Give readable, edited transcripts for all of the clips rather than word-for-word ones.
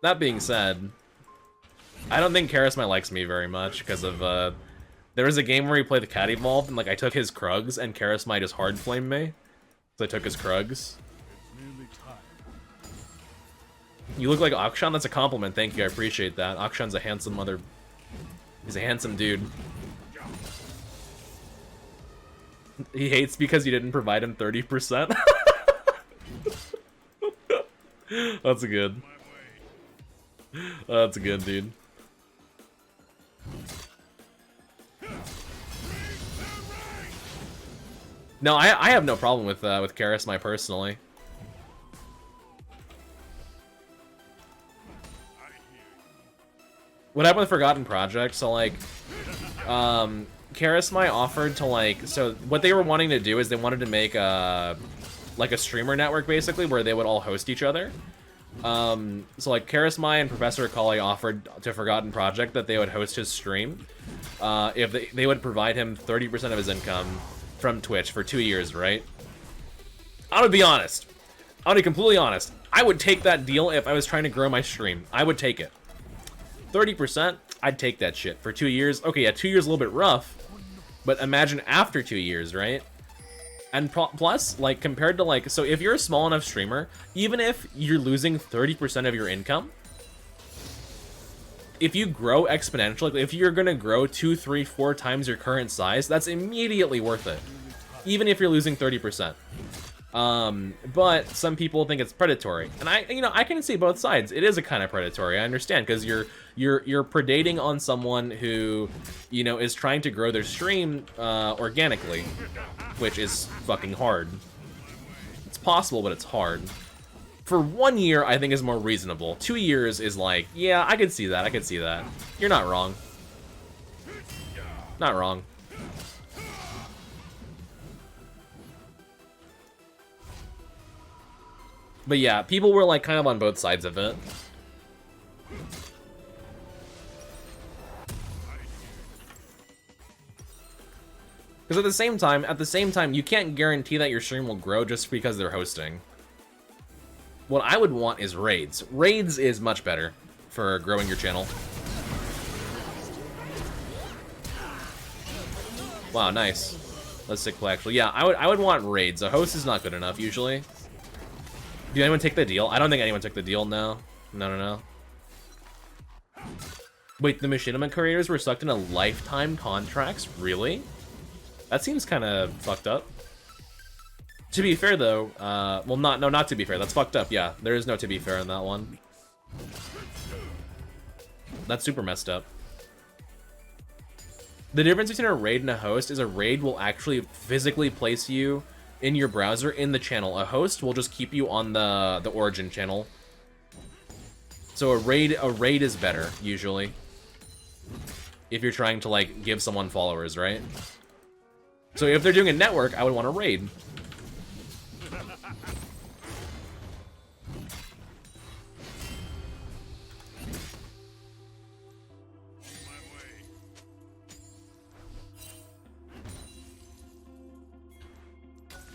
That being said, I don't think Karasmai likes me very much because of, there was a game where he played the Cat Evolved, and, like, I took his Krugs, and Karasmai just hard flamed me. So I took his Krugs. You look like Akshan? That's a compliment, thank you, I appreciate that. Akshan's a handsome mother... He's a handsome dude. He hates because you didn't provide him 30%. That's good. That's good, dude. No, I have no problem with Karasmai personally. What happened with Forgotten Project? So like, Karasmai offered to like, so what they were wanting to do is they wanted to make like a streamer network basically where they would all host each other. So like Karasmai and Professor Akali offered to Forgotten Project that they would host his stream if they would provide him 30% of his income from Twitch for 2 years, right? I'm gonna be honest. I'm gonna be completely honest. I would take that deal if I was trying to grow my stream. I would take it. 30%, I'd take that shit. For 2 years, okay, yeah, 2 years a little bit rough, but imagine after 2 years, right? And plus, like, compared to, like, so if you're a small enough streamer, even if you're losing 30% of your income, if you grow exponentially, if you're gonna grow 2, 3, 4 times your current size, that's immediately worth it. Even if you're losing 30%. But some people think it's predatory, and I can see both sides. It is a kind of predatory, I understand, because you're predating on someone who, is trying to grow their stream organically, which is fucking hard. It's possible, but it's hard. For 1 year, I think is more reasonable. 2 years is like, yeah, I could see that. I could see that. You're not wrong. Not wrong. But yeah, people were like kind of on both sides of it. Because at the same time, you can't guarantee that your stream will grow just because they're hosting. What I would want is raids. Raids is much better for growing your channel. Wow, nice. Let's stick play actually. Yeah, I would want raids. A host is not good enough usually. Did anyone take the deal? I don't think anyone took the deal, no. No. Wait, the Machinima creators were sucked into lifetime contracts? Really? That seems kind of fucked up. To be fair, though, well, not to be fair. That's fucked up, yeah. There is no to be fair in that one. That's super messed up. The difference between a raid and a host is a raid will actually physically place you in your browser in the channel. A host will just keep you on the origin channel. So a raid is better, usually. If you're trying to, like, give someone followers, right? So if they're doing a network, I would want a raid.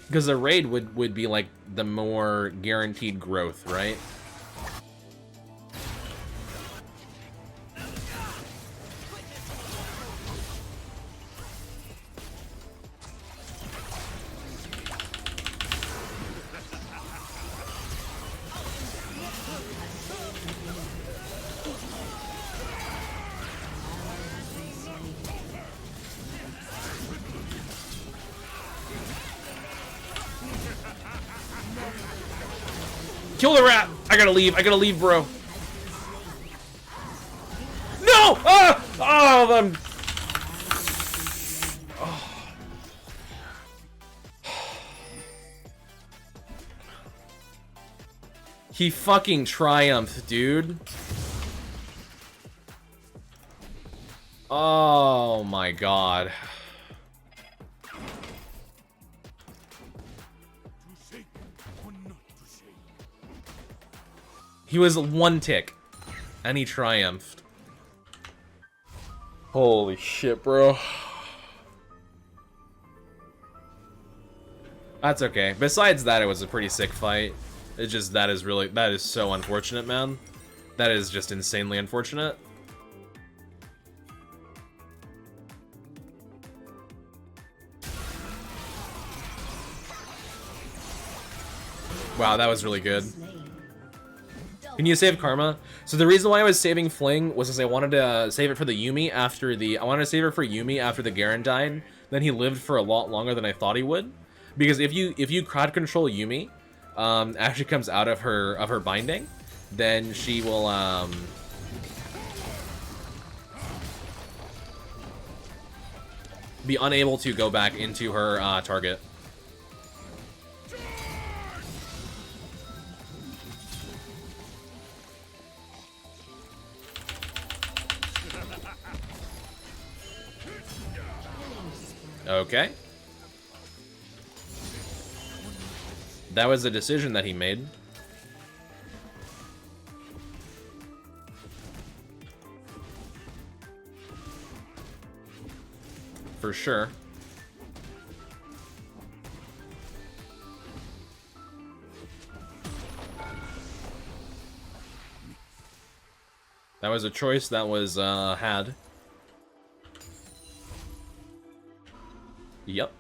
Because a raid would be like the more guaranteed growth, right? Kill the rat! I gotta leave, bro. No! Ah! Oh, them. Oh. He fucking triumphed, dude. Oh my god. He was one tick, and he triumphed. Holy shit, bro. That's okay. Besides that, it was a pretty sick fight. It's just, that is so unfortunate, man. That is just insanely unfortunate. Wow, that was really good. Can you save Karma? So the reason why I was saving Fling was because I wanted to save it for the Yuumi after the... I wanted to save it for Yuumi after the Garen died. Then he lived for a lot longer than I thought he would. Because if you crowd control Yuumi, as she comes out of her binding, then she will be unable to go back into her target. Okay. That was a decision that he made. For sure. That was a choice that was had. Yep.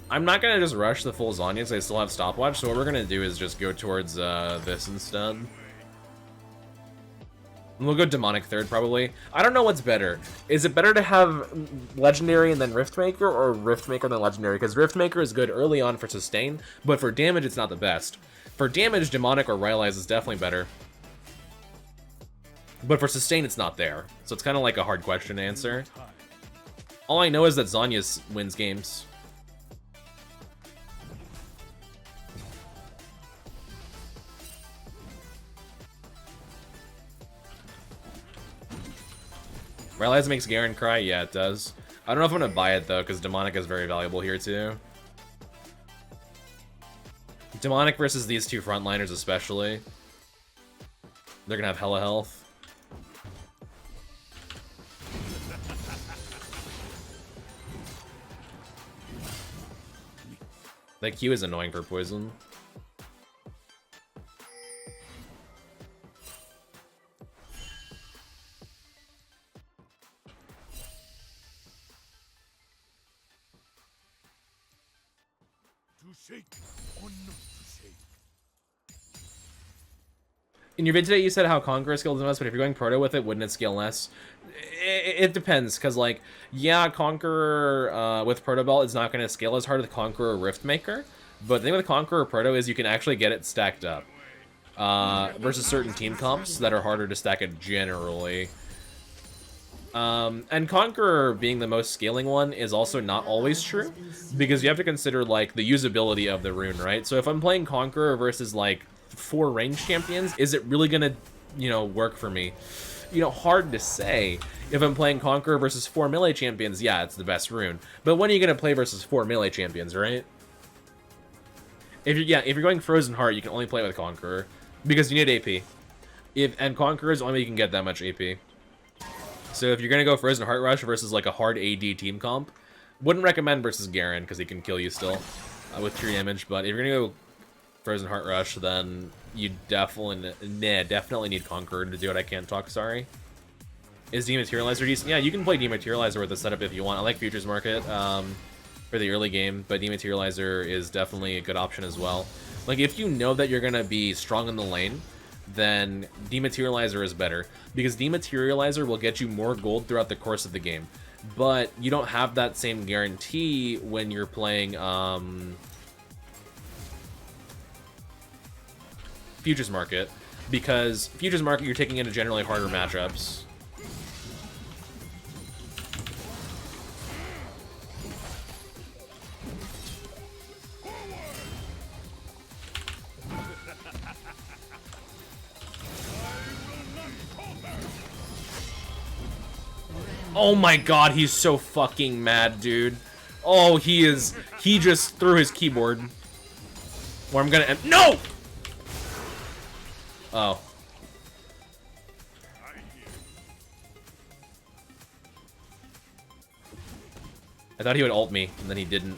I'm not gonna just rush the full Zanya because I still have stopwatch, so what we're gonna do is just go towards this instead. And we'll go Demonic third, probably. I don't know what's better. Is it better to have Legendary and then Riftmaker, or Riftmaker and then Legendary? Because Riftmaker is good early on for sustain, but for damage it's not the best. For damage, Demonic or Rylai's is definitely better. But for sustain, it's not there. So it's kind of like a hard question to answer. All I know is that Zanya wins games. Rylai's makes Garen cry? Yeah, it does. I don't know if I'm gonna buy it though, because Demonic is very valuable here too. Demonic versus these two frontliners especially. They're gonna have hella health. That Q is annoying for poison. In your vid today, you said how Conqueror scaled the most, but if you're going Proto with it, wouldn't it scale less? It depends, because, like, yeah, Conqueror with Proto Belt is not going to scale as hard as Conqueror Riftmaker, but the thing with Conqueror Proto is you can actually get it stacked up. Versus certain team comps that are harder to stack it generally. And Conqueror being the most scaling one is also not always true, because you have to consider, like, the usability of the rune, right? So if I'm playing Conqueror versus, like, 4 ranged champions, is it really gonna, you know, work for me? You know, hard to say. If I'm playing Conqueror versus 4 melee champions, yeah, it's the best rune. But when are you gonna play versus 4 melee champions, right? If you're going Frozen Heart, you can only play with Conqueror, because you need AP. And Conqueror is only way you can get that much AP. So if you're gonna go Frozen Heart Rush versus like a hard AD team comp, wouldn't recommend versus Garen because he can kill you still with 3 damage. But if you're gonna go Frozen Heart Rush, then you definitely need Conqueror to do it. I can't talk, sorry. Is Dematerializer decent? Yeah, you can play Dematerializer with the setup if you want. I like Futures Market for the early game, but Dematerializer is definitely a good option as well. Like, if you know that you're gonna be strong in the lane, then Dematerializer is better, because Dematerializer will get you more gold throughout the course of the game. But you don't have that same guarantee when you're playing Futures Market, because Futures Market you're taking into generally harder matchups. Oh my god, he's so fucking mad, dude. Oh, he just threw his keyboard. Where I'm gonna end— No! Oh. I thought he would ult me, and then he didn't.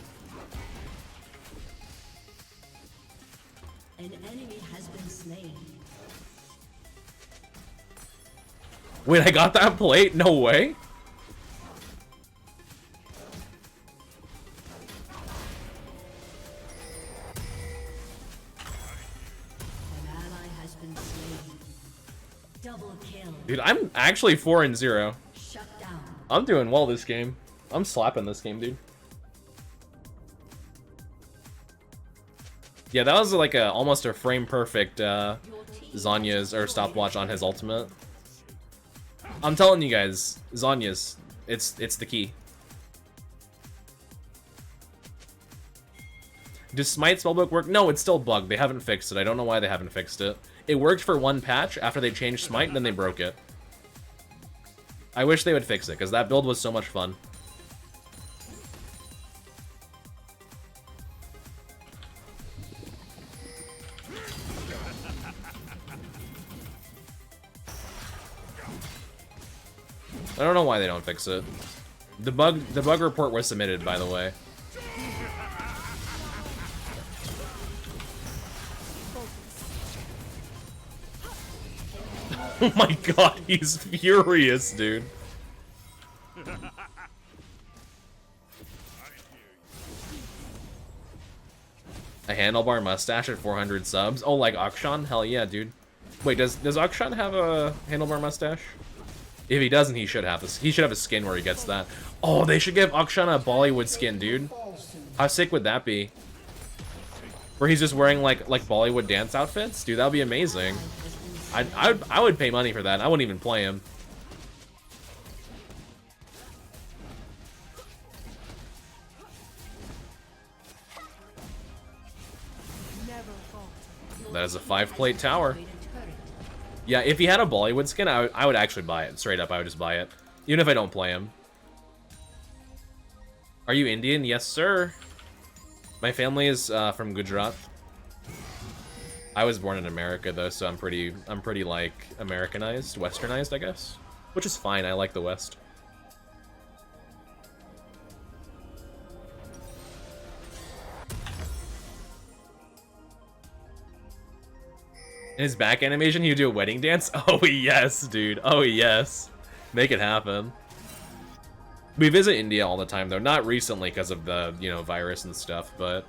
An enemy has been slain. Wait, I got that plate? No way. An ally has been slain. Double kill. Dude, I'm actually 4-0. Shut down. I'm doing well this game. I'm slapping this game, dude. Yeah, that was like almost a frame perfect Zhonya's or stopwatch on his ultimate. I'm telling you guys, Zhonya's, it's the key. Does Smite spellbook work? No, it's still bugged. They haven't fixed it. I don't know why they haven't fixed it. It worked for one patch after they changed Smite, and then they broke it. I wish they would fix it, because that build was so much fun. I don't know why they don't fix it. The bug report was submitted, by the way. Oh my god, he's furious, dude. A handlebar mustache at 400 subs? Oh, like Akshan? Hell yeah, dude. Wait, does Akshan have a handlebar mustache? If he doesn't, he should have this. He should have a skin where he gets that. Oh, they should give Akshan a Bollywood skin, dude. How sick would that be? Where he's just wearing like Bollywood dance outfits? Dude, that would be amazing. I would pay money for that. I wouldn't even play him. That is a 5-plate tower. Yeah, if he had a Bollywood skin, I would actually buy it. Straight up, I would just buy it. Even if I don't play him. Are you Indian? Yes, sir. My family is from Gujarat. I was born in America, though, so I'm pretty like Americanized, Westernized, I guess. Which is fine. I like the West. In his back animation, he'd do a wedding dance? Oh, yes, dude. Oh, yes. Make it happen. We visit India all the time, though. Not recently because of the, you know, virus and stuff, but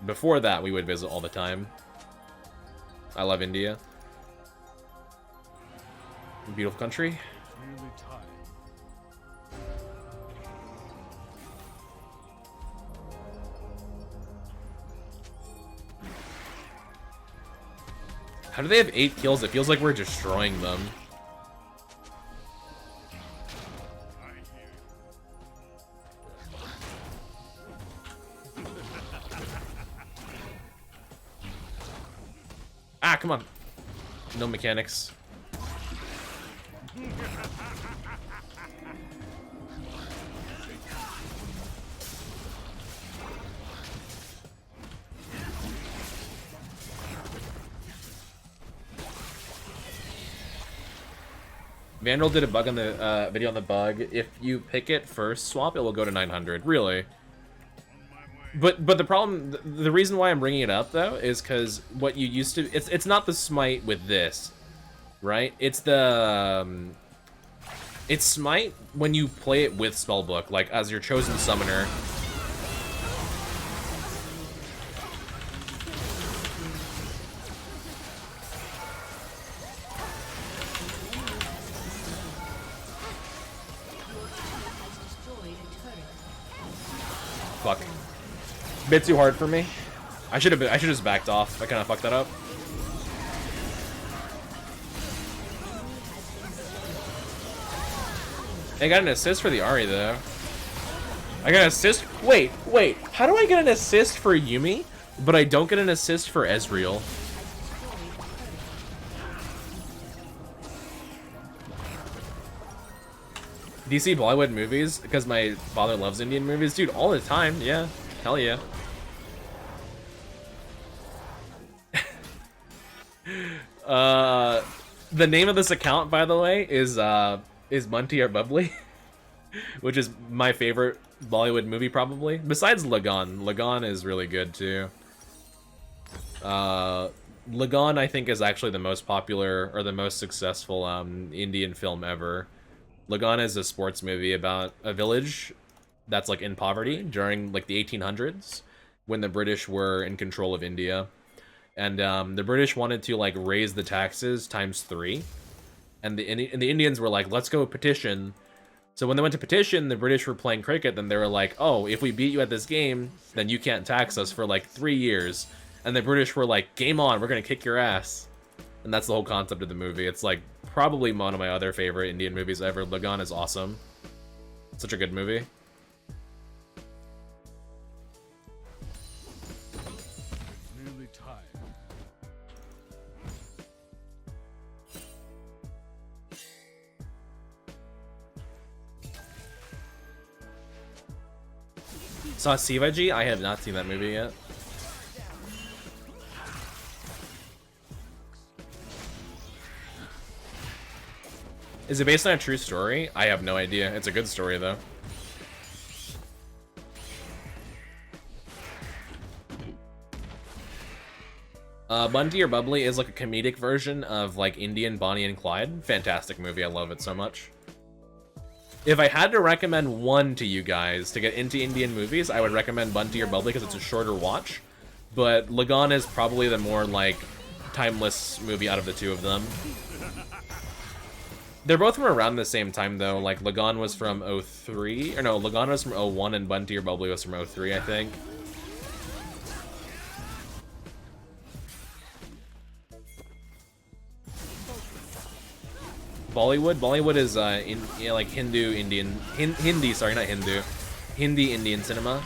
before that, we would visit all the time. I love India. Beautiful country. How do they have 8 kills? It feels like we're destroying them. Ah, come on. No mechanics. Vandal did a bug on the video on the bug. If you pick it first swap, it will go to 900. Really? But the problem, the reason why I'm bringing it up though, is because what you used to, it's not the smite with this, right? It's the, it's smite when you play it with spellbook, like as your chosen summoner. Fuck. Bit too hard for me. I should just backed off. I kind of fucked that up. I got an assist for the Ahri though. I got an assist. Wait. How do I get an assist for Yuumi, but I don't get an assist for Ezreal? Do you see Bollywood movies? Because my father loves Indian movies. Dude, all the time. Yeah. Hell yeah. The name of this account, by the way, is Munty or Bubbly, which is my favorite Bollywood movie, probably. Besides Lagan. Lagan is really good, too. Lagan, I think, is actually the most popular or the most successful Indian film ever. Lagan is a sports movie about a village that's like in poverty during like the 1800s when the British were in control of India, and the British wanted to like raise the taxes ×3, and the Indians were like, let's go petition. So when they went to petition, the British were playing cricket, then they were like, oh, if we beat you at this game, then you can't tax us for like 3 years. And the British were like, game on, we're gonna kick your ass. And that's the whole concept of the movie. It's like probably one of my other favorite Indian movies ever. Lagan is awesome. Such a good movie. Nearly time. Saw Sivaji? I have not seen that movie yet. Is it based on a true story? I have no idea. It's a good story, though. Bunty or Bubbly is like a comedic version of like Indian Bonnie and Clyde. Fantastic movie. I love it so much. If I had to recommend one to you guys to get into Indian movies, I would recommend Bunty or Bubbly because it's a shorter watch. But Lagan is probably the more like timeless movie out of the two of them. They're both from around the same time though. Like Lagan was from 03, or no, Lagan was from 01 and Bunty or Bubbly was from 03, I think. Bollywood is like Hindi, sorry, not Hindu, Hindi Indian cinema.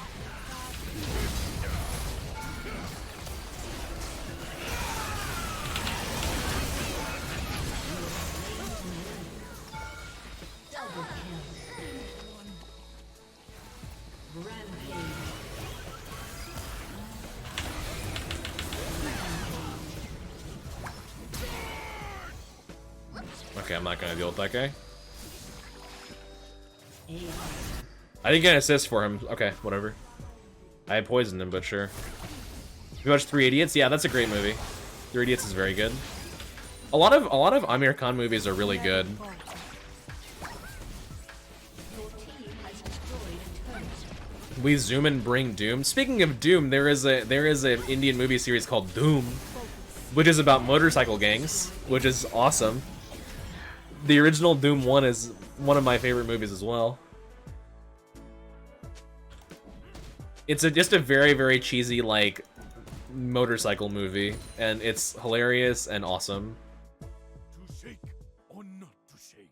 Double kill. Rampage. Okay, I'm not gonna deal with that guy. AI. I didn't get an assist for him. Okay, whatever. I poisoned him, but sure. You watched Three Idiots? Yeah, that's a great movie. Three Idiots is very good. A lot of Amir Khan movies are really good. Your team has destroyed a turret. We zoom and bring Doom. Speaking of Doom, there is an Indian movie series called Doom, which is about motorcycle gangs, which is awesome. The original Doom 1 is one of my favorite movies as well. It's just a very, very cheesy, like, motorcycle movie, and it's hilarious and awesome. To shake or not to shake.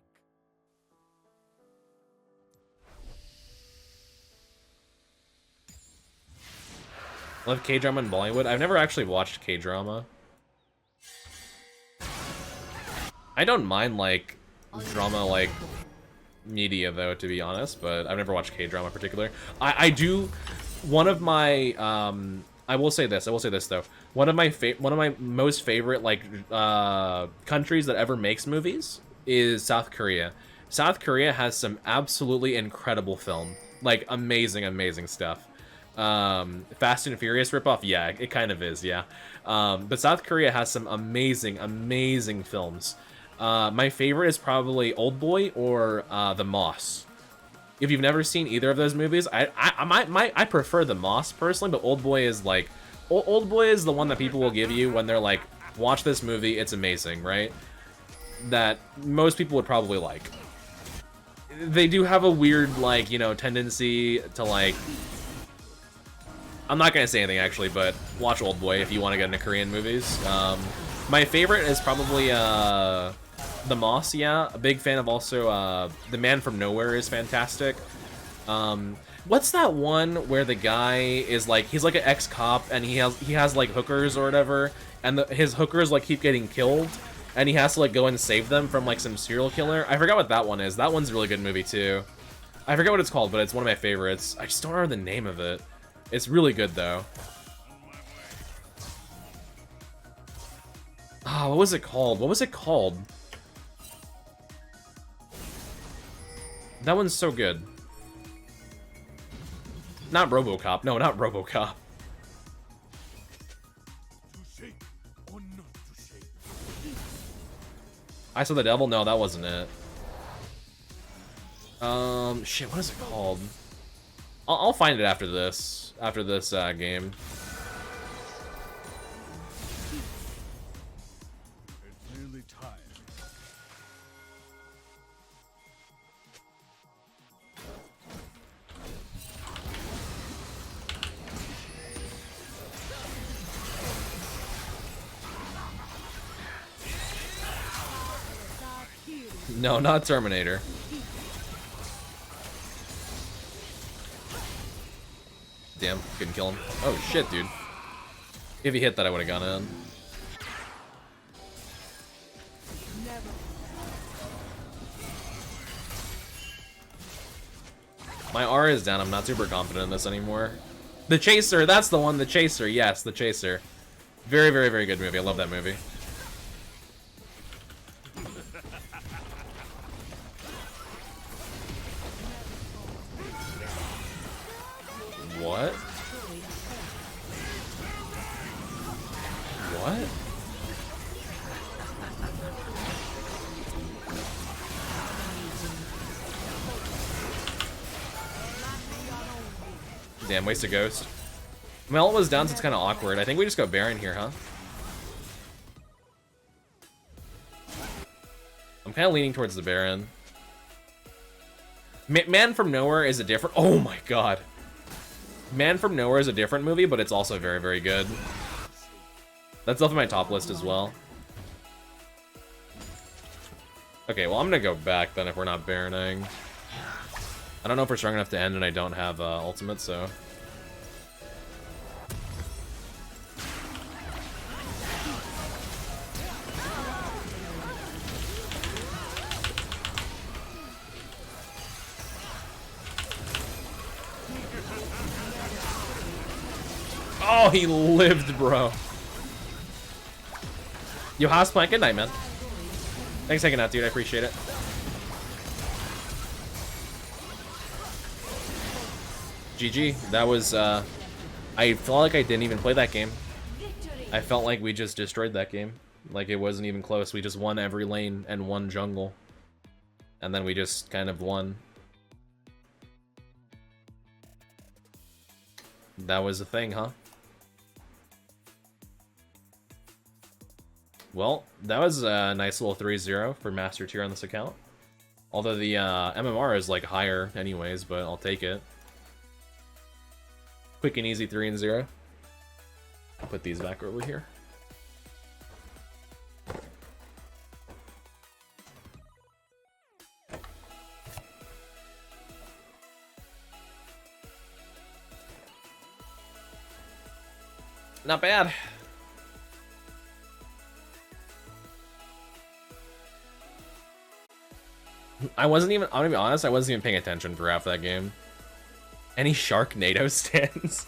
Love K-drama and Bollywood. I've never actually watched K-drama. I don't mind, like, drama, like, media, though, to be honest, but I've never watched K-drama in particular. I do... One of my, I will say this, though. One of my most favorite, like, countries that ever makes movies is South Korea. South Korea has some absolutely incredible film. Like, amazing, amazing stuff. Fast and Furious ripoff? Yeah, it kind of is, yeah. But South Korea has some amazing, amazing films. My favorite is probably Oldboy or The Moss. If you've never seen either of those movies, I prefer The Moss personally, but Oldboy is like, Oldboy is the one that people will give you when they're like, watch this movie, it's amazing, right? That most people would probably like. They do have a weird, like, you know, tendency to like, I'm not gonna say anything actually, but watch Oldboy if you want to get into Korean movies. My favorite is probably The Moss, yeah. A big fan of also The Man from Nowhere is fantastic. What's that one where the guy is like, he's like an ex-cop and he has like hookers or whatever, and his hookers like keep getting killed, and he has to like go and save them from like some serial killer. I forgot what that one is. That one's a really good movie too. I forget what it's called, but it's one of my favorites. I just don't remember the name of it. It's really good though. Ah, what was it called? What was it called? That one's so good. Not RoboCop. No, not RoboCop. I Saw the Devil? No, that wasn't it. Shit, what is it called? I'll find it after this. After this game. It's nearly time. No, not Terminator. Damn, couldn't kill him. Oh shit, dude. If he hit that, I would have gone in. My R is down. I'm not super confident in this anymore. The Chaser, that's the one. The Chaser, yes, The Chaser. Very, very, very good movie. I love that movie. What? What? Damn, waste a ghost. Mel was down, so it's kind of awkward. I think we just go Baron here, huh? I'm kind of leaning towards the Baron. Man from Nowhere is a different... Oh my god. Man from Nowhere is a different movie, but it's also very, very good. That's up on my top list as well. Okay, well, I'm gonna go back then if we're not Baroning. I don't know if we're strong enough to end, and I don't have ultimate, so... Oh, he lived, bro. Yo, Karasmai, good night, man. Thanks for hanging out, dude. I appreciate it. GG. That was, I felt like I didn't even play that game. I felt like we just destroyed that game. Like, it wasn't even close. We just won every lane and won jungle. And then we just kind of won. That was the thing, huh? Well, that was a nice little 3-0 for Master Tier on this account. Although the MMR is like higher anyways, but I'll take it. Quick and easy 3-0. I'll put these back over here. Not bad. I'm gonna be honest, I wasn't even paying attention for half that game. Any Sharknado stands?